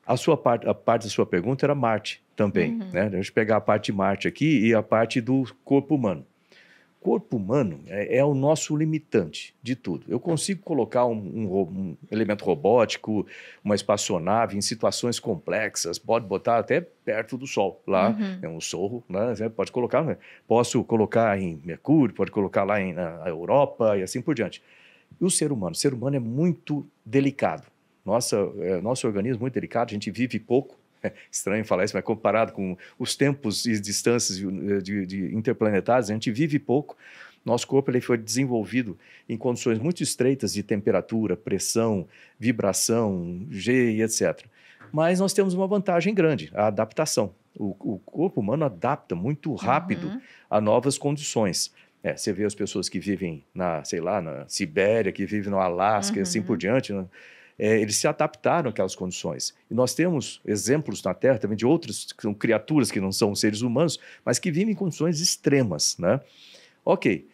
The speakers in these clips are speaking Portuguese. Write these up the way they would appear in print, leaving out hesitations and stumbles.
A parte da sua pergunta era Marte também, né? A gente pegar a parte de Marte aqui e a parte do corpo humano. O corpo humano é o nosso limitante de tudo. Eu consigo colocar um elemento robótico, uma espaçonave em situações complexas, pode botar até perto do Sol, lá é um Sol, né? Você pode colocar, né? Posso colocar em Mercúrio, pode colocar lá na Europa e assim por diante. E o ser humano? O ser humano é muito delicado. Nosso organismo é muito delicado, a gente vive pouco. É estranho falar isso, mas comparado com os tempos e distâncias de interplanetários, a gente vive pouco. Nosso corpo ele foi desenvolvido em condições muito estreitas de temperatura, pressão, vibração, G e etc. Mas nós temos uma vantagem grande, a adaptação. O corpo humano adapta muito rápido a novas condições. Você vê as pessoas que vivem na Sibéria, que vivem no Alasca e assim por diante, né? Eles se adaptaram àquelas condições. E nós temos exemplos na Terra também de outras que são criaturas que não são seres humanos, mas que vivem em condições extremas, né? Ok,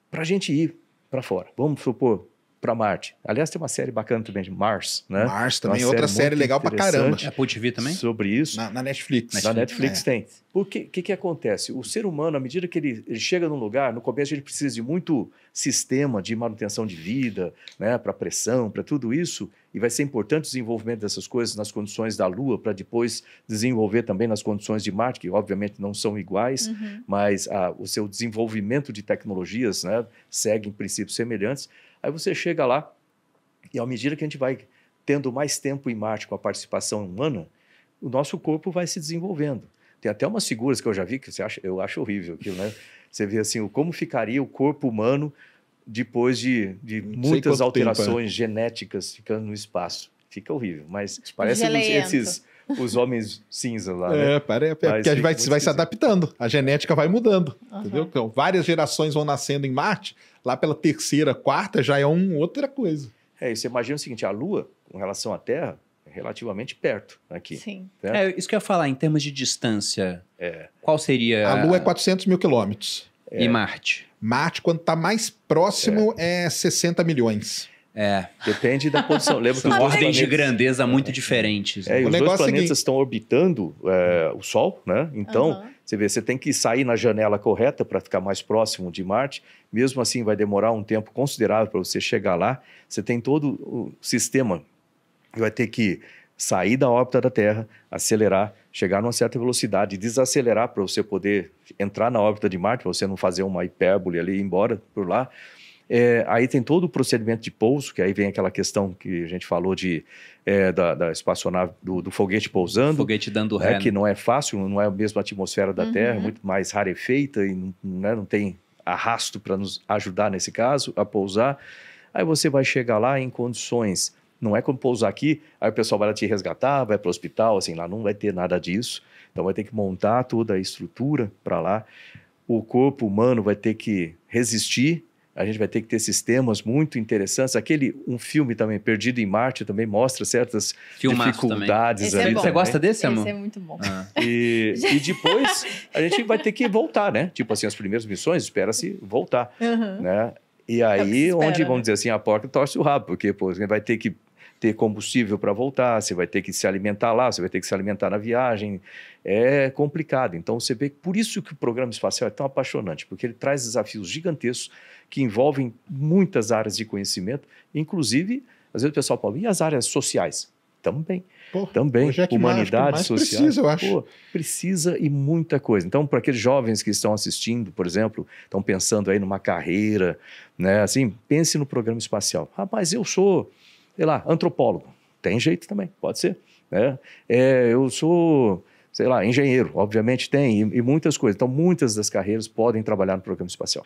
para a gente ir para fora, vamos supor, para Marte. Aliás, tem uma série bacana também de Mars, né? Mars também, outra série legal pra caramba. É Apple TV também? Sobre isso. Na Netflix. Na Netflix tem. O que acontece? O ser humano, à medida que ele chega num lugar, no começo ele precisa de muito sistema de manutenção de vida, né, para pressão, para tudo isso, e vai ser importante o desenvolvimento dessas coisas nas condições da Lua, para depois desenvolver também nas condições de Marte, que obviamente não são iguais, mas o seu desenvolvimento de tecnologias, né, segue em princípios semelhantes. Aí você chega lá e, à medida que a gente vai tendo mais tempo em Marte com a participação humana, o nosso corpo vai se desenvolvendo. Tem até umas figuras que eu já vi que eu acho horrível aquilo, né? Você vê assim, como ficaria o corpo humano depois de muitas alterações genéticas ficando no espaço. Fica horrível, mas parece os homens cinza lá, né? Porque a gente vai se adaptando, a genética vai mudando, entendeu? Então, várias gerações vão nascendo em Marte, lá pela terceira, quarta já é outra coisa. E você imagina o seguinte, a Lua, com relação à Terra, é relativamente perto aqui. Sim. Isso que eu ia falar, em termos de distância, qual seria... A Lua é 400 mil quilômetros. E Marte? Marte, quando está mais próximo, é 60 milhões. Depende da posição. Lembra que ordens de grandeza muito diferentes. E os dois planetas estão orbitando o Sol, né? Então, você tem que sair na janela correta para ficar mais próximo de Marte. Mesmo assim, vai demorar um tempo considerável para você chegar lá. Você tem todo o sistema que vai ter que sair da órbita da Terra, acelerar, chegar numa certa velocidade, desacelerar para você poder entrar na órbita de Marte, para você não fazer uma hipérbole ali e ir embora por lá. Aí tem todo o procedimento de pouso, que aí vem aquela questão que a gente falou da espaçonave, do foguete pousando. Foguete dando ré. Que não é fácil, não é a mesma atmosfera da Terra, é muito mais rarefeita e não tem arrasto para nos ajudar nesse caso, a pousar. Aí você vai chegar lá em condições, não é como pousar aqui, aí o pessoal vai lá te resgatar, vai para o hospital, assim, lá não vai ter nada disso. Então vai ter que montar toda a estrutura para lá. O corpo humano vai ter que resistir. A gente vai ter que ter sistemas muito interessantes. Um filme também, Perdido em Marte, também mostra certas dificuldades. Você gosta desse, amor? Esse é muito bom. E depois a gente vai ter que voltar, né? Tipo assim, as primeiras missões, espera-se voltar. Né? E aí, vamos dizer assim, a porca torce o rabo, porque você vai ter que ter combustível para voltar, você vai ter que se alimentar lá, você vai ter que se alimentar na viagem. É complicado. Então, você vê, por isso que o programa espacial é tão apaixonante, porque ele traz desafios gigantescos que envolvem muitas áreas de conhecimento, inclusive, às vezes o pessoal fala, e as áreas sociais? Também. Também, humanidades sociais. Precisa, eu acho. Precisa e muita coisa. Então, para aqueles jovens que estão assistindo, por exemplo, estão pensando aí numa carreira, né? Assim, pense no programa espacial. Rapaz, eu sou, sei lá, antropólogo. Tem jeito também, pode ser. Né? Eu sou, sei lá, engenheiro, obviamente tem, e muitas coisas. Então, muitas das carreiras podem trabalhar no programa espacial.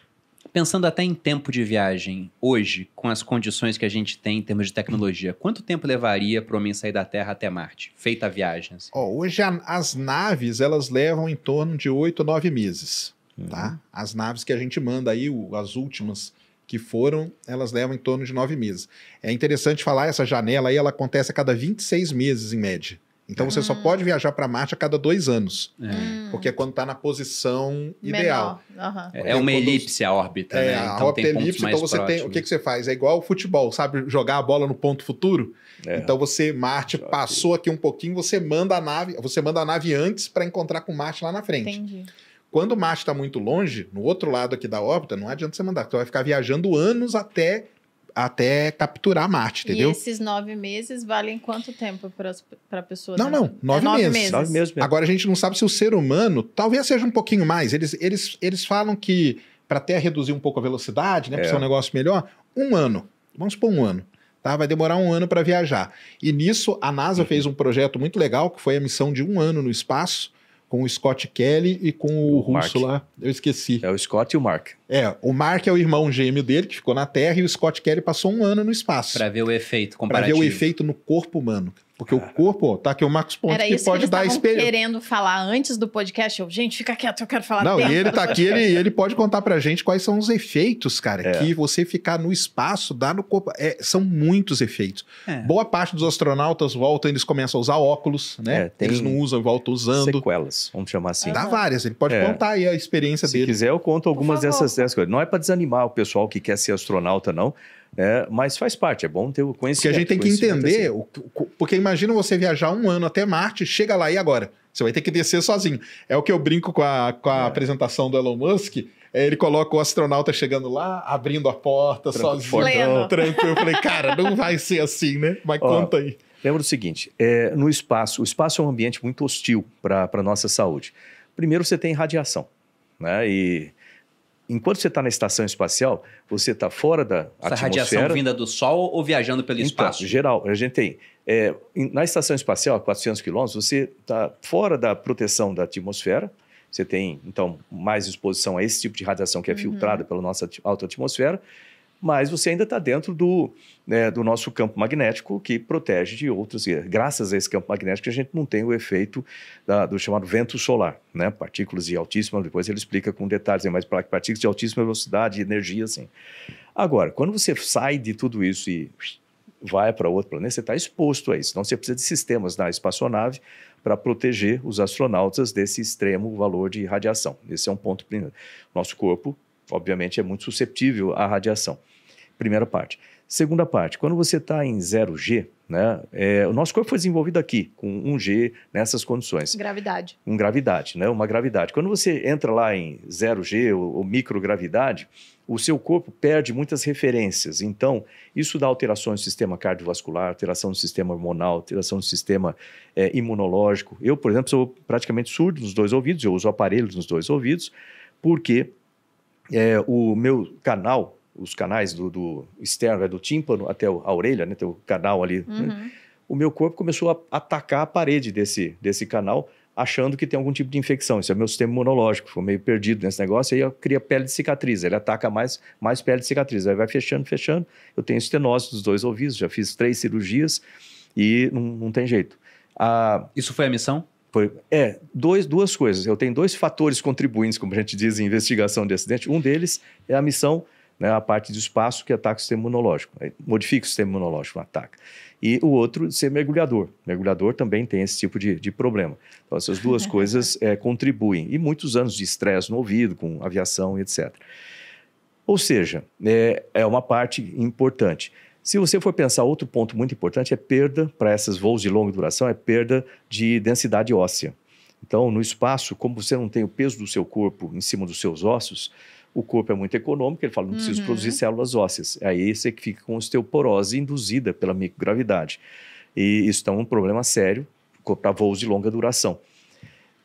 Pensando até em tempo de viagem, hoje, com as condições que a gente tem em termos de tecnologia, quanto tempo levaria para o homem sair da Terra até Marte, feita a viagem? Assim? Hoje as naves, elas levam em torno de 8 a 9 meses. Tá? As naves que a gente manda aí, as últimas que foram, elas levam em torno de 9 meses. É interessante falar, essa janela aí, ela acontece a cada 26 meses, em média. Então você só pode viajar para Marte a cada 2 anos. Porque é quando está na posição ideal. É uma elipse a órbita, né? A Então órbita tem elipse, então você próximos. tem. O que você faz? É igual o futebol, sabe? Jogar a bola no ponto futuro. Então Marte passou aqui um pouquinho, você manda a nave antes para encontrar com Marte lá na frente. Entendi. Quando Marte está muito longe, no outro lado aqui da órbita, não adianta você mandar, você vai ficar viajando anos até capturar Marte, entendeu? E esses 9 meses valem quanto tempo para a pessoa? Não, 9 meses. 9 meses mesmo. Agora a gente não sabe se o ser humano, talvez seja um pouquinho mais. Eles falam que para até reduzir um pouco a velocidade, né, para ser um negócio melhor, 1 ano. Vamos supor 1 ano. Tá? Vai demorar 1 ano para viajar. E nisso a NASA fez um projeto muito legal, que foi a missão de 1 ano no espaço, com o Scott Kelly e com o russo lá, eu esqueci. É o Scott e o Mark. O Mark é o irmão gêmeo dele, que ficou na Terra, e o Scott Kelly passou 1 ano no espaço. Para ver o efeito Para comparativo. ver o efeito no corpo humano. Porque o corpo, tá aqui o Marcos Pontes, Era que isso pode eles dar estavam experiência. querendo falar antes do podcast. Gente, fica quieto, eu quero falar. Não, e dentro ele do tá aqui, podcast. ele pode contar pra gente quais são os efeitos, cara, que você ficar no espaço dá no corpo. São muitos efeitos. Boa parte dos astronautas voltam, eles começam a usar óculos, né? Eles não usam e voltam usando. Sequelas, vamos chamar assim. Dá várias, ele pode contar aí a experiência dele. Se quiser, eu conto algumas dessas coisas. Não é para desanimar o pessoal que quer ser astronauta, não. Mas faz parte, é bom ter o conhecimento. Porque a gente tem que entender, porque imagina você viajar 1 ano até Marte, chega lá e agora? Você vai ter que descer sozinho. É o que eu brinco com a apresentação do Elon Musk, ele coloca o astronauta chegando lá, abrindo a porta, sozinho, tranquilo. Eu falei, cara, não vai ser assim, né? Mas conta aí. Lembra do seguinte, no espaço, o espaço é um ambiente muito hostil para a nossa saúde. Primeiro você tem radiação, né? E enquanto você está na estação espacial, você está fora da atmosfera. Essa radiação vinda do Sol ou viajando pelo espaço? Em geral, a gente tem. Na estação espacial, a 400 quilômetros, você está fora da proteção da atmosfera. Você tem, então, mais exposição a esse tipo de radiação que é filtrada pela nossa alta atmosfera. Mas você ainda está dentro do nosso campo magnético, que protege de outros. Graças a esse campo magnético, a gente não tem o efeito do chamado vento solar, né? Partículas de altíssima, depois ele explica com detalhes, mas partículas de altíssima velocidade e energia, assim. Agora, quando você sai de tudo isso e vai para outro planeta, você está exposto a isso. Então, você precisa de sistemas na espaçonave para proteger os astronautas desse extremo valor de radiação. Esse é um ponto primeiro. Nosso corpo, obviamente, é muito suscetível à radiação. Primeira parte. Segunda parte, quando você está em 0G, né, o nosso corpo foi desenvolvido aqui, com 1G, nessas condições. Gravidade. Com gravidade, né, uma gravidade. Quando você entra lá em 0G, ou microgravidade, o seu corpo perde muitas referências. Então, isso dá alterações no sistema cardiovascular, alteração no sistema hormonal, alteração no sistema imunológico. Eu, por exemplo, sou praticamente surdo nos 2 ouvidos, eu uso aparelhos nos 2 ouvidos, porque o meu canal, os canais do externo, do tímpano até a orelha, né, tem o canal ali, né, o meu corpo começou a atacar a parede desse canal, achando que tem algum tipo de infecção. Isso é meu sistema imunológico, ficou meio perdido nesse negócio, aí eu cria pele de cicatriz, ele ataca mais pele de cicatriz, aí vai fechando, eu tenho estenose dos 2 ouvidos, já fiz 3 cirurgias e não tem jeito. Isso foi a missão? Duas coisas. Eu tenho 2 fatores contribuintes, como a gente diz em investigação de acidente. Um deles é a missão, né, a parte do espaço que ataca o sistema imunológico. Modifica o sistema imunológico, ataca. E o outro, ser mergulhador. Mergulhador também tem esse tipo de problema. Então, essas 2 coisas contribuem. E muitos anos de estresse no ouvido, com aviação, etc. Ou seja, é uma parte importante. Se você for pensar, outro ponto muito importante é perda, para esses voos de longa duração, é perda de densidade óssea. Então, no espaço, como você não tem o peso do seu corpo em cima dos seus ossos, o corpo é muito econômico, ele fala, não preciso produzir células ósseas. Aí você fica com osteoporose induzida pela microgravidade. E isso é um problema sério para voos de longa duração.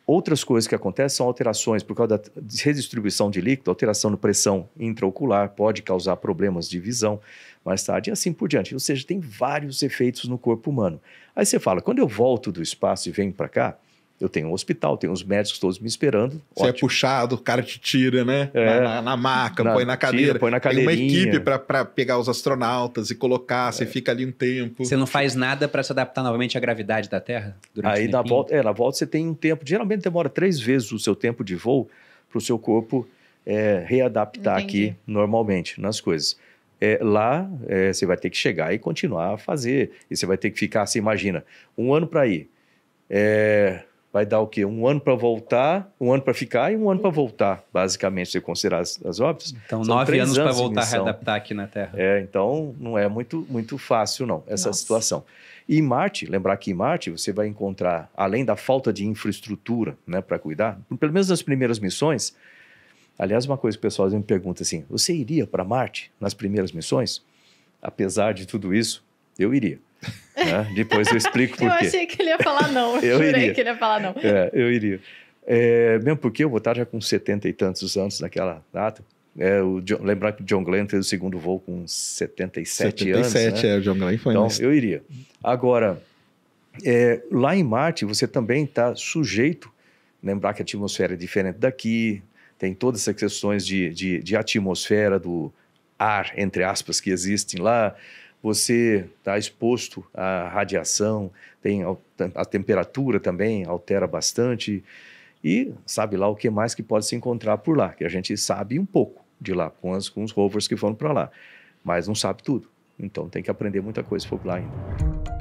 Outras coisas que acontecem são alterações por causa da redistribuição de líquido, alteração na pressão intraocular, pode causar problemas de visão mais tarde e assim por diante. Ou seja, tem vários efeitos no corpo humano. Aí você fala, quando eu volto do espaço e venho para cá, eu tenho um hospital, tenho os médicos todos me esperando. Você é puxado, o cara te tira, né? Na maca, põe na cadeira. Põe na tem uma cadeirinha. equipe para pegar os astronautas e colocar, você fica ali um tempo. Você não faz nada para se adaptar novamente à gravidade da Terra? Aí na volta você tem um tempo, geralmente demora 3 vezes o seu tempo de voo para o seu corpo readaptar aqui normalmente nas coisas. Lá você vai ter que chegar e continuar a fazer. E você vai ter que ficar, você imagina, 1 ano para ir. vai dar o quê? 1 ano para voltar, 1 ano para ficar e 1 ano para voltar, basicamente, se considerar as órbitas. Então, São 9 anos para voltar a missão. readaptar aqui na Terra. Então, não é muito fácil, não, essa situação. E em Marte, lembrar que em Marte você vai encontrar, além da falta de infraestrutura, né, para cuidar, pelo menos nas primeiras missões. Aliás, uma coisa que o pessoal me pergunta assim, você iria para Marte nas primeiras missões? Apesar de tudo isso, eu iria. Né? Depois eu explico por quê. Eu achei que ele ia falar não. Eu jurei que ele ia falar não. Eu iria. Mesmo porque eu vou estar já com 70 e tantos anos naquela data. Lembrar que o John Glenn fez o segundo voo com 77 anos. 77, né? O John Glenn foi. Então, eu iria. Agora, lá em Marte, você também está sujeito, lembrar que a atmosfera é diferente daqui, tem todas essas questões de atmosfera, do ar, entre aspas, que existem lá. Você está exposto à radiação, tem a temperatura também altera bastante. E sabe lá o que mais que pode se encontrar por lá, que a gente sabe um pouco de lá, com os rovers que foram para lá, mas não sabe tudo. Então tem que aprender muita coisa por lá ainda.